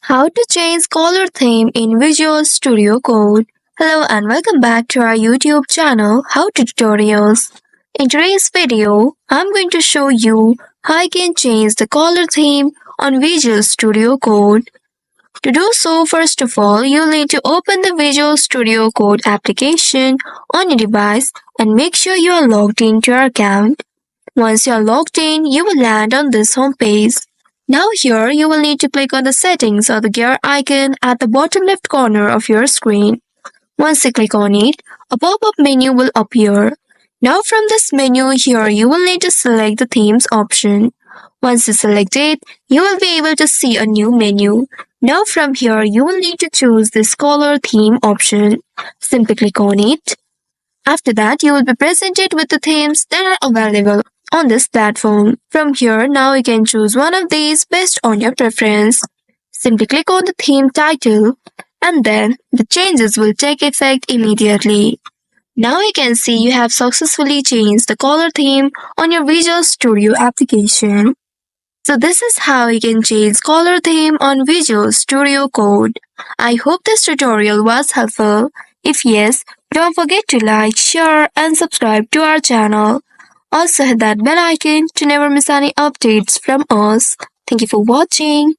How to change color theme in Visual Studio Code. Hello and welcome back to our YouTube channel How to Tutorials. In today's video, I'm going to show you how you can change the color theme on Visual Studio Code. To do so, first of all, you'll need to open the Visual Studio Code application on your device and make sure you are logged into your account. Once you are logged in, you will land on this home page. Now here you will need to click on the settings or the gear icon at the bottom left corner of your screen. Once you click on it, a pop-up menu will appear. Now from this menu here you will need to select the themes option. Once you select it, you will be able to see a new menu. Now from here you will need to choose this color theme option. Simply click on it. After that, you will be presented with the themes that are available on this platform. From here, now you can choose one of these based on your preference. Simply click on the theme title and then the changes will take effect immediately. Now you can see you have successfully changed the color theme on your Visual Studio application. So this is how you can change color theme on Visual Studio Code. I hope this tutorial was helpful. If yes, don't forget to like, share and subscribe to our channel. Also hit that bell icon to never miss any updates from us. Thank you for watching.